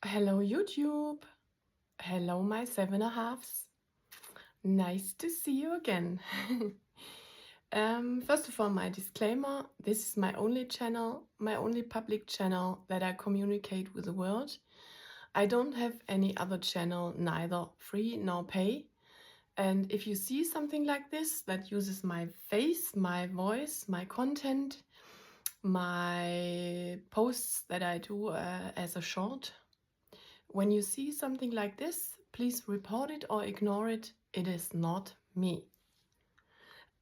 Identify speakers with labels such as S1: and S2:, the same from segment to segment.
S1: Hello, YouTube. Hello, my 7.5s. Nice to see you again. First of all, my disclaimer, this is my only channel, my only public channel that I communicate with the world. I don't have any other channel, neither free nor pay. And if you see something like this that uses my face, my voice, my content, my posts that I do as a short, when you see something like this, please report it or ignore it. It is not me.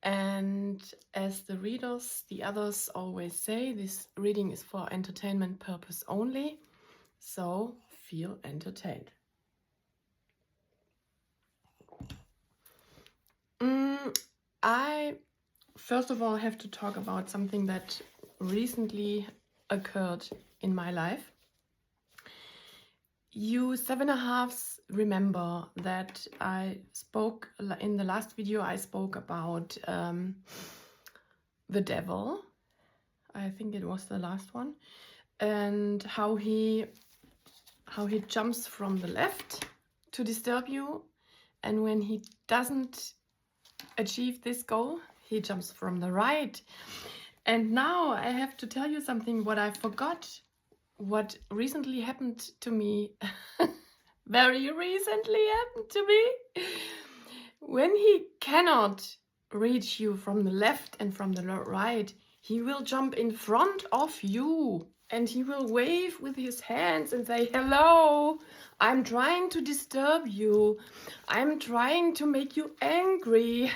S1: And as the readers, the others always say, this reading is for entertainment purpose only. So feel entertained. I first of all have to talk about something that recently occurred in my life. You 7.5s remember that I spoke in the last video. I spoke about the devil. I think it was the last one, and how he jumps from the left to disturb you, and when he doesn't achieve this goal, he jumps from the right. And now I have to tell you something what I forgot. What recently happened to me, very recently happened to me. When he cannot reach you from the left and from the right, he will jump in front of you and he will wave with his hands and say, "Hello, I'm trying to disturb you. I'm trying to make you angry.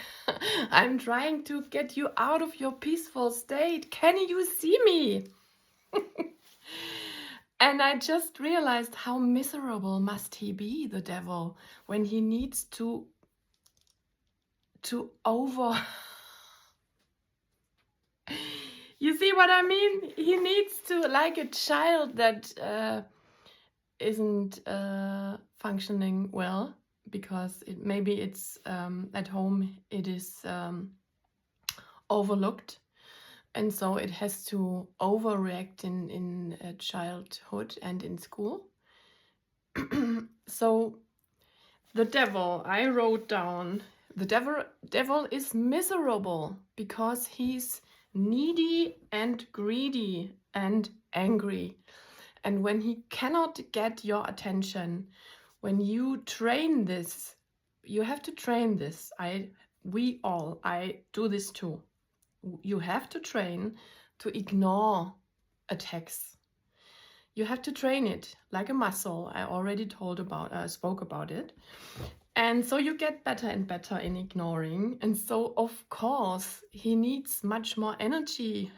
S1: I'm trying to get you out of your peaceful state. Can you see me?" And I just realized how miserable must he be, the devil, when he needs to over... You see what I mean? He needs to, like a child that isn't functioning well, because maybe it's at home it is overlooked. And so it has to overreact in childhood and in school. So the devil, I wrote down, the devil is miserable because he's needy and greedy and angry. And when he cannot get your attention, when you train this, you have to train this. I do this too. You have to train to ignore attacks. You have to train it like a muscle. I already spoke about it. And so you get better and better in ignoring. And so, of course, he needs much more energy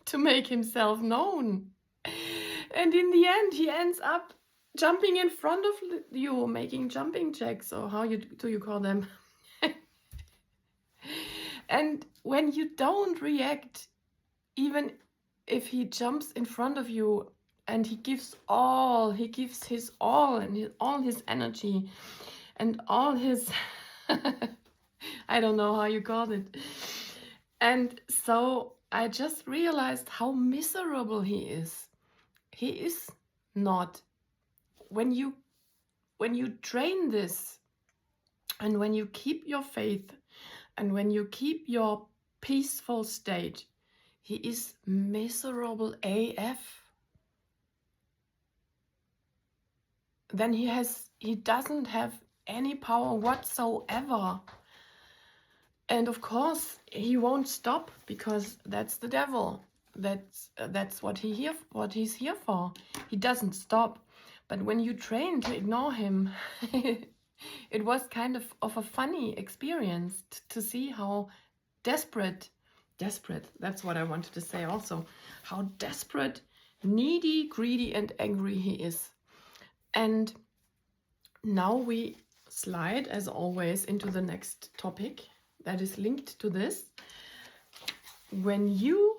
S1: to make himself known. And in the end, he ends up jumping in front of you, making jumping jacks, or how do you call them? And when you don't react, even if he jumps in front of you and he gives his all and all his energy and all his I don't know how you call it. And so I just realized how miserable he is. He is not. When you train this, and when you keep your faith, and when you keep your peaceful state, he is miserable AF. Then he doesn't have any power whatsoever. And of course he won't stop, because that's the devil. That's what he's here for. He doesn't stop. But when you train to ignore him, it was kind of a funny experience to see how desperate, that's what I wanted to say also, how desperate, needy, greedy and angry he is. And now we slide, as always, into the next topic that is linked to this. When you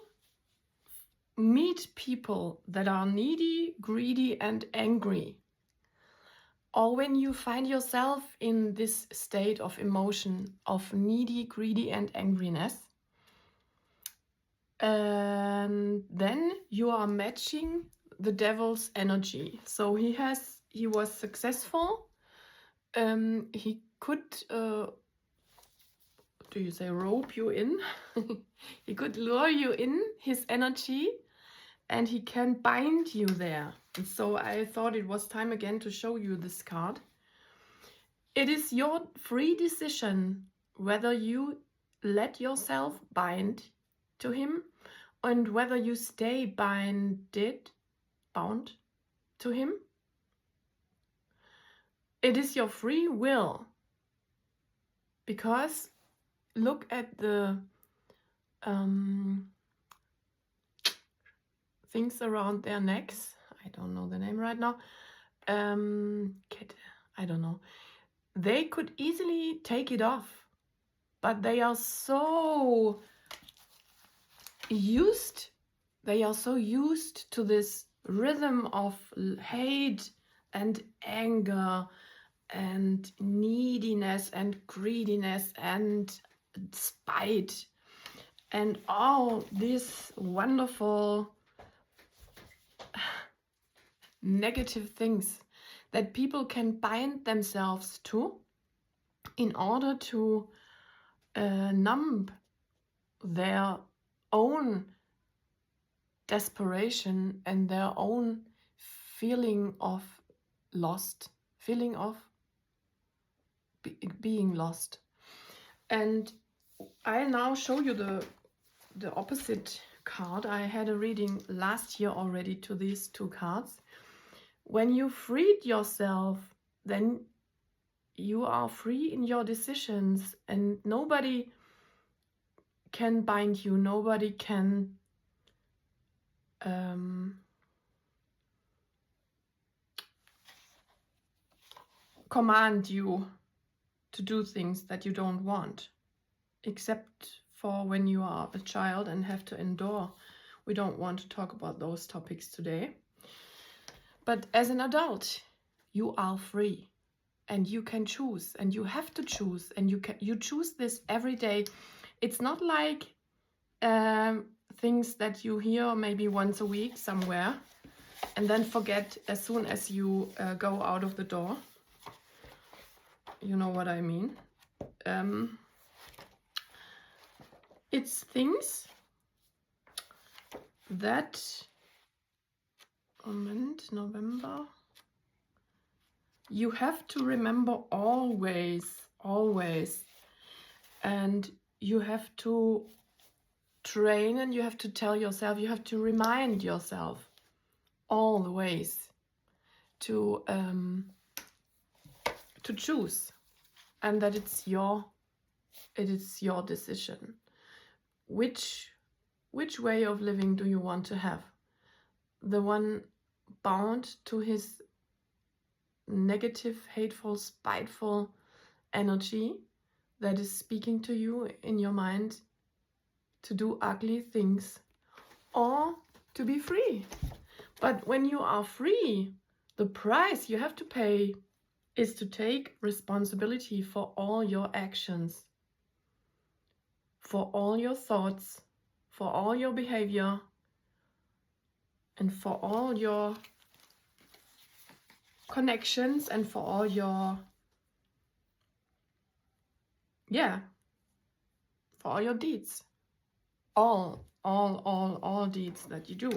S1: meet people that are needy, greedy and angry, or when you find yourself in this state of emotion of needy, greedy and angriness, then you are matching the devil's energy. So he was successful. He could, do you say rope you in? He could lure you in his energy, and he can bind you there. And so I thought it was time again to show you this card. It is your free decision whether you let yourself bind to him and whether you stay bound to him. It is your free will, because look at the things around their necks. I don't know the name right now. I don't know. They could easily take it off, but they are so used to this rhythm of hate and anger and neediness and greediness and spite and all these wonderful negative things that people can bind themselves to in order to numb their own desperation and their own feeling of lost, feeling of being lost. And I'll now show you the opposite card. I had a reading last year already to these two cards. When you freed yourself, then you are free in your decisions, and nobody can bind you, nobody can command you to do things that you don't want, except for when you are a child and have to endure. We don't want to talk about those topics today. But as an adult, you are free, and you can choose, and you have to choose, and you choose this every day. It's not like things that you hear maybe once a week somewhere and then forget as soon as you go out of the door. You know what I mean? It's things that, November, you have to remember always, and you have to train, and you have to tell yourself, you have to remind yourself always to choose, and that it is your decision. Which way of living do you want to have? The one bound to his negative, hateful, spiteful energy that is speaking to you in your mind to do ugly things, or to be free? But when you are free, the price you have to pay is to take responsibility for all your actions, for all your thoughts, for all your behavior, and for all your connections, and for all your, for all your deeds. All deeds that you do.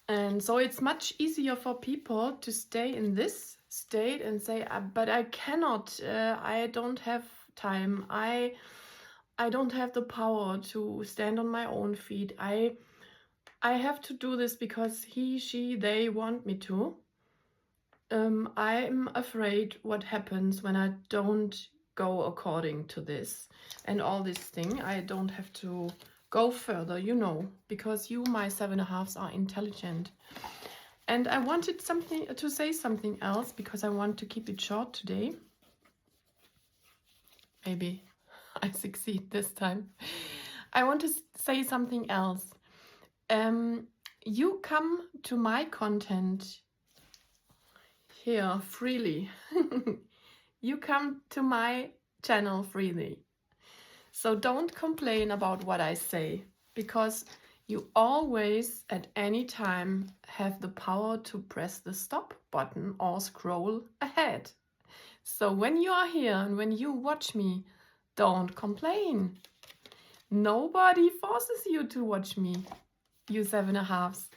S1: And so it's much easier for people to stay in this state and say, but I cannot, I don't have time, I don't have the power to stand on my own feet, I have to do this because he, she, they want me to. I'm afraid what happens when I don't go according to this and all this thing. I don't have to go further, because you, my 7.5s, are intelligent. And I wanted to say something else, because I want to keep it short today. Maybe I succeed this time. I want to say something else. You come to my content here freely. You come to my channel freely. So don't complain about what I say, because You always, at any time, have the power to press the stop button or scroll ahead. So when you are here and when you watch me, don't complain. Nobody forces you to watch me, you 7.5s.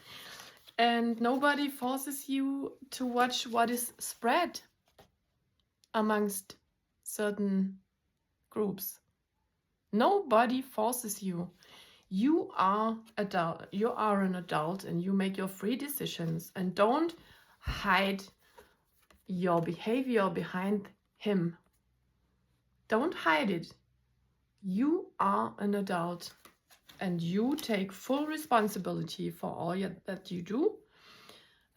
S1: And nobody forces you to watch what is spread amongst certain groups. Nobody forces you. You are an adult and you make your free decisions, and don't hide your behavior behind him. Don't hide it. You are an adult and you take full responsibility for all that you do,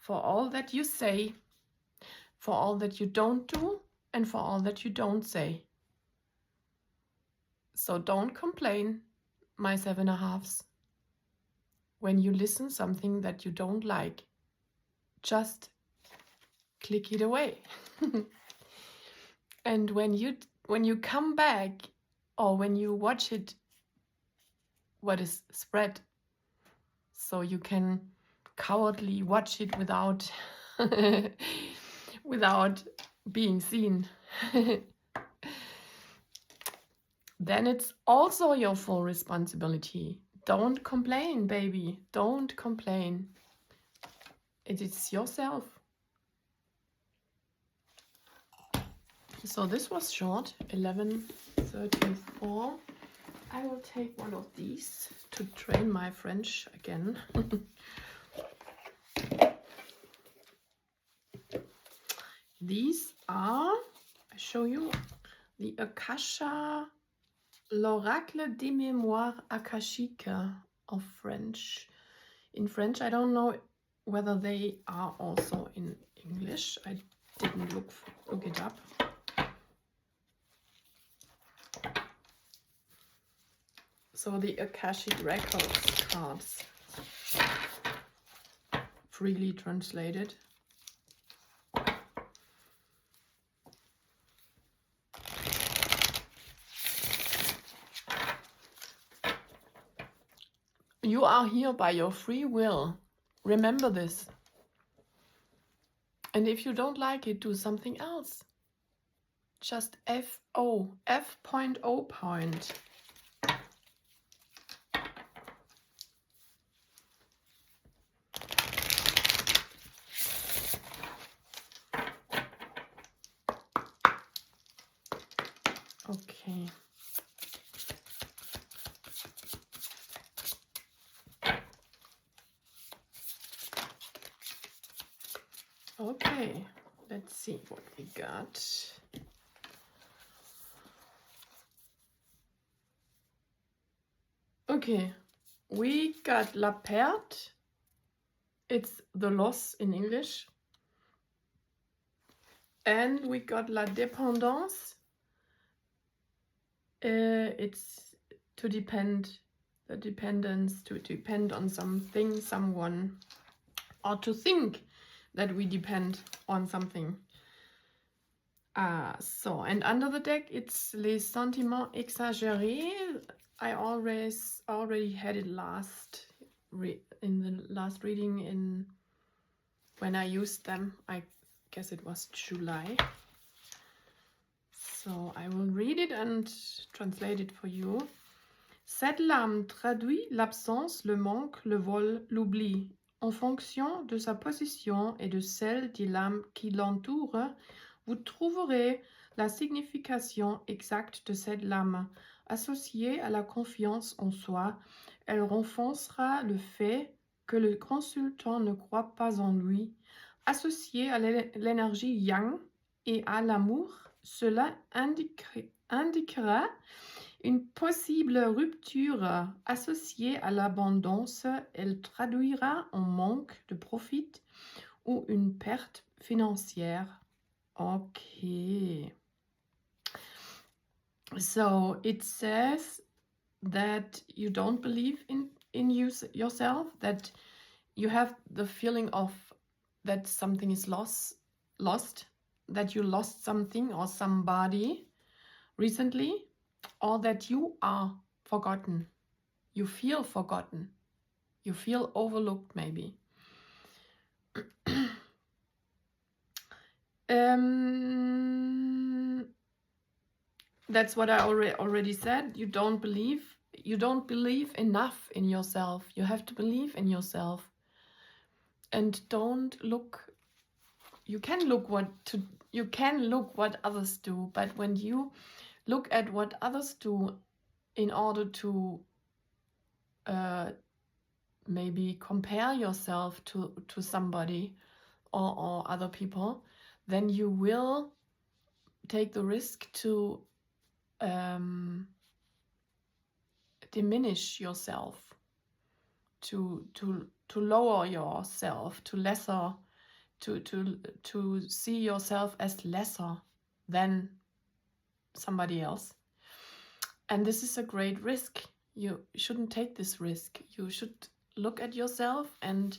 S1: for all that you say, for all that you don't do, and for all that you don't say. So don't complain, my 7.5s, when you listen something that you don't like. Just click it away. And when you come back, or when you watch it, what is spread, so you can cowardly watch it without without being seen, then it's also your full responsibility. Don't complain, baby. Don't complain. It is yourself. So this was short, 11:34. I will take one of these to train my French again. These are, I show you, the Akasha, l'Oracle des Mémoires Akashiques of French. In French, I don't know whether they are also in English. I didn't look it up. So the Akashic Records cards, freely translated. You are here by your free will. Remember this. And if you don't like it, do something else. Just F.O. F.O. point. Okay. Okay, let's see what we got. Okay, we got la perte. It's the loss in English. And we got la dépendance. It's to depend, the dependence, to depend on something, someone, or to think that we depend on something. So, and under the deck, it's les sentiments exagérés. I already had it in the last reading when I used them. I guess it was July. So I will read it and translate it for you. Cette lame traduit l'absence, le manque, le vol, l'oubli. En fonction de sa position et de celle des lames qui l'entourent, vous trouverez la signification exacte de cette lame. Associée à la confiance en soi, elle renforcera le fait que le consultant ne croit pas en lui. Associée à l'énergie yang et à l'amour, cela indiquera une possible rupture. Associée à l'abondance, elle traduira un manque de profit ou une perte financière. Okay. So it says that you don't believe in yourself, that you have the feeling of that something is lost, that you lost something or somebody recently, or that you are forgotten. You feel forgotten. You feel overlooked, maybe. That's what I already said. You don't believe enough in yourself. You have to believe in yourself. And don't look. You can look what others do, but when you look at what others do in order to maybe compare yourself to somebody or other people, then you will take the risk to diminish yourself, to lower yourself to lesser, to see yourself as lesser than somebody else. And this is a great risk. You shouldn't take this risk. You should look at yourself, and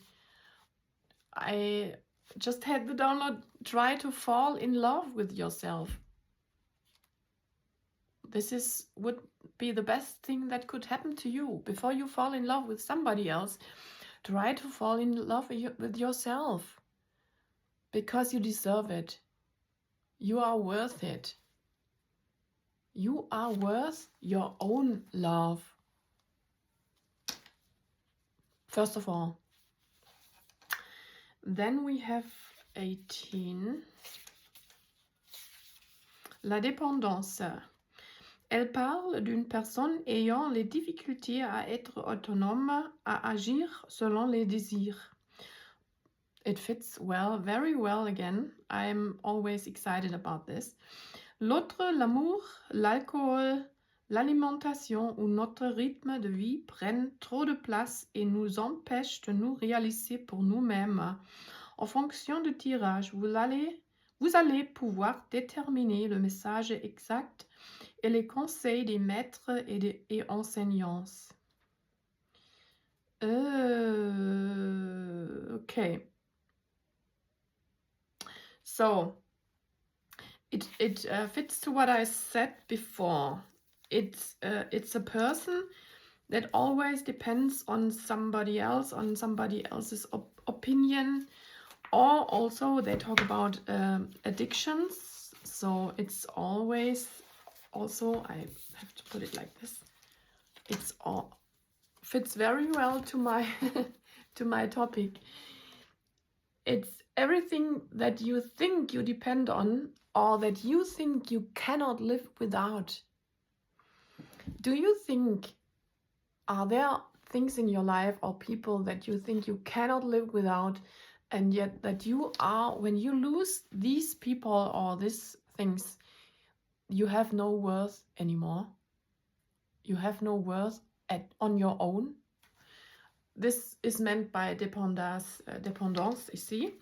S1: I just had the download, try to fall in love with yourself. This would be the best thing that could happen to you. Before you fall in love with somebody else, try to fall in love with yourself, because you deserve it. You are worth it. You are worth your own love. First of all. Then we have 18. La dépendance. Elle parle d'une personne ayant les difficultés à être autonome, à agir selon les désirs. It fits well, very well again. I'm always excited about this. L'autre, l'amour, l'alcool, l'alimentation ou notre rythme de vie prennent trop de place et nous empêchent de nous réaliser pour nous-mêmes. En fonction du tirage, vous allez pouvoir déterminer le message exact et les conseils des maîtres et enseignants. Okay. So, it fits to what I said before. It's a person that always depends on somebody else, on somebody else's opinion, or also they talk about addictions. So it's always also, I have to put it like this. It's all fits very well to my to my topic. It's everything that you think you depend on, or that you think you cannot live without. Do you think, are there things in your life or people that you think you cannot live without, and yet that you are, when you lose these people or these things, you have no worth anymore? You have no worth on your own? This is meant by dépendance, ici,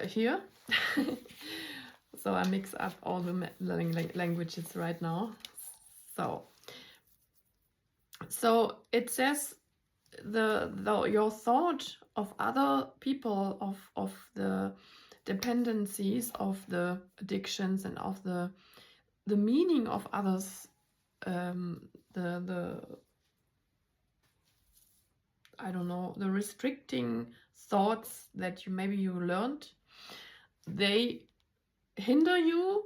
S1: here. So I mix up all the languages right now. So it says your thought of other people, of the dependencies, of the addictions, and of the meaning of others, I don't know, the restricting thoughts that you learned, they hinder you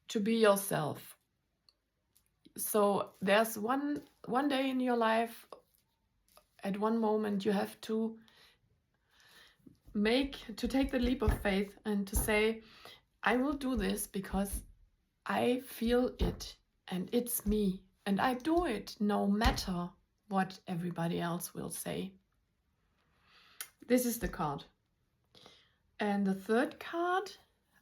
S1: to be yourself. So there's one day in your life, at one moment, you have to take the leap of faith and to say, I will do this because I feel it and it's me, and I do it no matter what everybody else will say. This is the card. And the third card,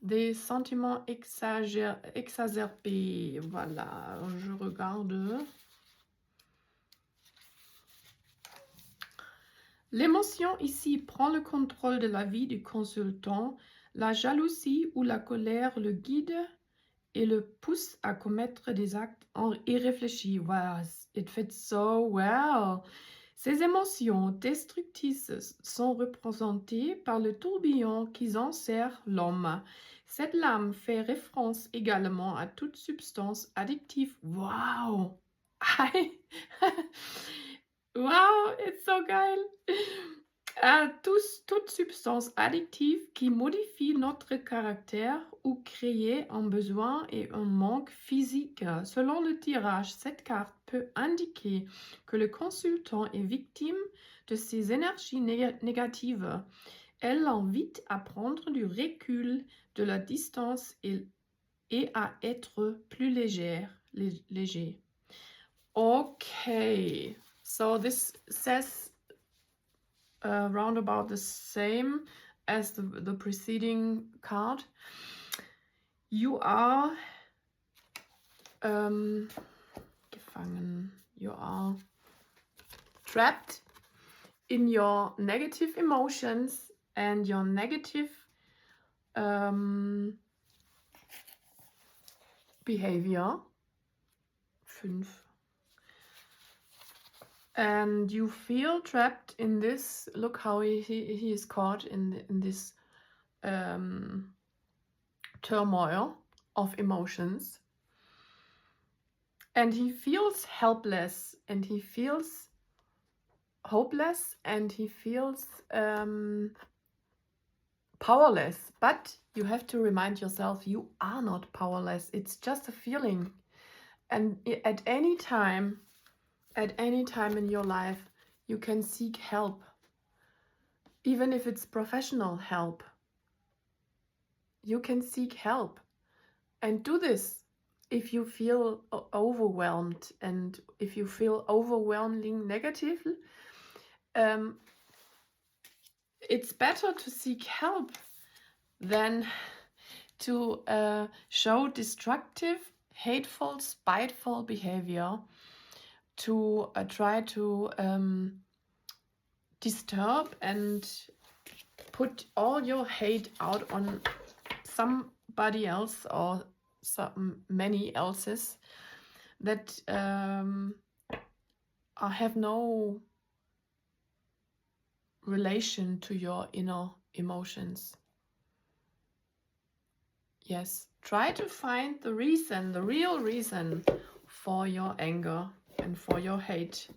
S1: des sentiments exacerbés. Voilà, je regarde. L'émotion ici prend le contrôle de la vie du consultant. La jalousie ou la colère le guide et le pousse à commettre des actes irréfléchis. Wow, it fits so well. Ces émotions destructrices sont représentées par le tourbillon qui enserre l'homme. Cette lame fait référence également à toute substance addictive. Wow! Wow, it's so geil. Toute substance addictive qui modifie notre caractère ou crée un besoin et un manque physique. Selon le tirage, cette carte peut indiquer que le consultant est victime de ces énergies négatives. Elle l'invite à prendre du recul, de la distance et à être plus léger. Okay, so this says round about the same as the preceding card. You are gefangen. You are trapped in your negative emotions and your negative behavior. 5. And you feel trapped in this. Look how he is caught in this turmoil of emotions. And he feels helpless, and he feels hopeless, and he feels powerless. But you have to remind yourself, you are not powerless. It's just a feeling. And at any time in your life, you can seek help, even if it's professional help. You can seek help and do this if you feel overwhelmed, and if you feel overwhelmingly negative. It's better to seek help than to show destructive, hateful, spiteful behavior, to try to disturb and put all your hate out on somebody else or many else's that have no relation to your inner emotions. Yes, try to find the real reason for your anger and for your hate.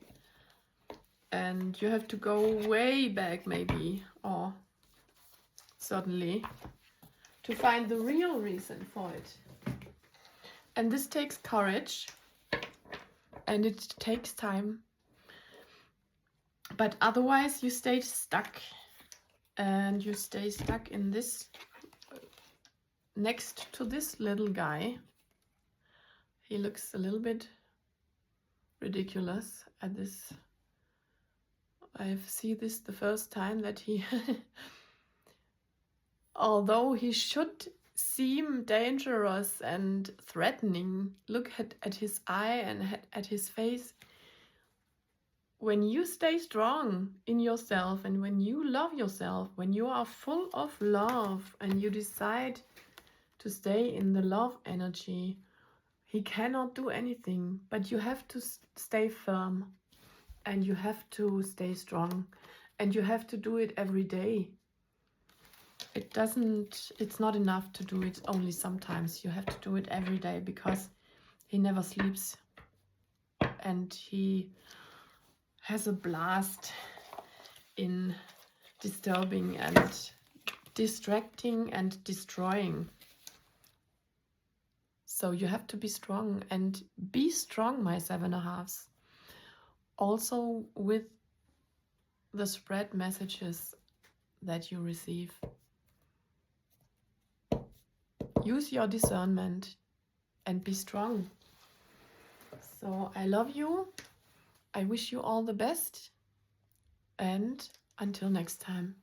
S1: And you have to go way back, maybe, or certainly, to find the real reason for it. And this takes courage, and it takes time. But otherwise you stay stuck, and you stay stuck in this, next to this little guy. He looks a little bit ridiculous at this. I see this the first time that he although he should seem dangerous and threatening, look at his eye and at his face. When you stay strong in yourself, and when you love yourself, when you are full of love and you decide to stay in the love energy, he cannot do anything. But you have to stay firm, and you have to stay strong, and you have to do it every day. It's not enough to do it only sometimes. You have to do it every day, because he never sleeps, and he has a blast in disturbing and distracting and destroying. So you have to be strong, and be strong, my 7.5s. Also with the spread messages that you receive. Use your discernment and be strong. So I love you. I wish you all the best, and until next time.